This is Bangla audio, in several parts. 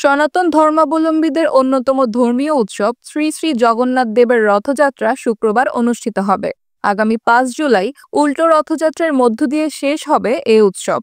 সনাতন ধর্মাবলম্বীদের অন্যতম ধর্মীয় উৎসব শ্রী শ্রী জগন্নাথ দেবের রথযাত্রা শুক্রবার অনুষ্ঠিত হবে। আগামী 5 জুলাই উল্টো রথযাত্রার মধ্য দিয়ে শেষ হবে এই উৎসব।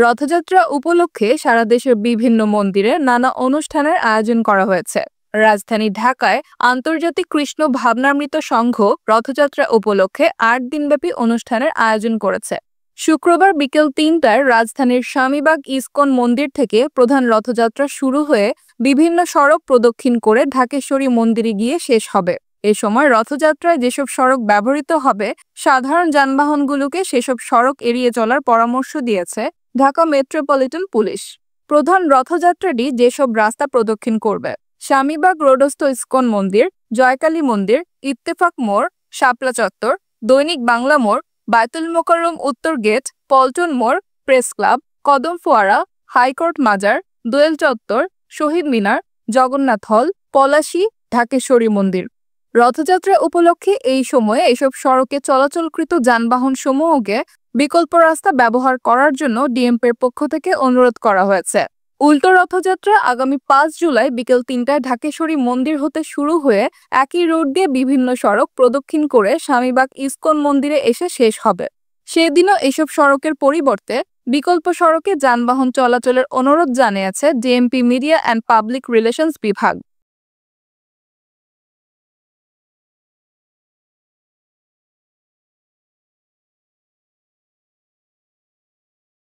রথযাত্রা উপলক্ষে সারা দেশের বিভিন্ন মন্দিরে নানা অনুষ্ঠানের আয়োজন করা হয়েছে। রাজধানী ঢাকায় আন্তর্জাতিক কৃষ্ণ ভাবনামৃত সংঘ রথযাত্রা উপলক্ষে 8 দিনব্যাপী অনুষ্ঠানের আয়োজন করেছে। শুক্রবার বিকেল 3টায় রাজধানীর স্বামীবাগ ইস্কন মন্দির থেকে প্রধান রথযাত্রা শুরু হয়ে বিভিন্ন সড়ক প্রদক্ষিণ করে ঢাকেশ্বরী মন্দিরে গিয়ে শেষ হবে। এ সময় রথযাত্রায় যেসব সড়ক ব্যবহৃত হবে, সাধারণ যানবাহনগুলোকে সেসব সড়ক এড়িয়ে চলার পরামর্শ দিয়েছে ঢাকা মেট্রোপলিটন পুলিশ। প্রধান রথযাত্রাটি যেসব রাস্তা প্রদক্ষিণ করবে: স্বামীবাগ রোডস্থ ইস্কন মন্দির, জয়কালী মন্দির, ইত্তেফাক মোড়, শাপলা চত্বর, দৈনিক বাংলা মোড়, বায়তুল মোকাররম উত্তর গেট, পল্টন মোড়, প্রেস ক্লাব, কদম ফোয়ারা, হাইকোর্ট মাজার, দোয়েল চত্বর, শহীদ মিনার, জগন্নাথ হল, পলাশী, ঢাকেশ্বরী মন্দির। রথযাত্রা উপলক্ষে এই সময়ে এসব সড়কে চলাচলকৃত যানবাহন সমূহকে বিকল্প রাস্তা ব্যবহার করার জন্য ডিএমপির পক্ষ থেকে অনুরোধ করা হয়েছে। উল্টো রথযাত্রা আগামী 5 জুলাই বিকেল 3টায় ঢাকেশ্বরী মন্দির হতে শুরু হয়ে একই রোড দিয়ে বিভিন্ন সড়ক প্রদক্ষিণ করে স্বামীবাগ ইস্কন মন্দিরে এসে শেষ হবে। সেদিনও এসব সড়কের পরিবর্তে বিকল্প সড়কে যানবাহন চলাচলের অনুরোধ জানিয়েছে DMP media and public relations বিভাগ।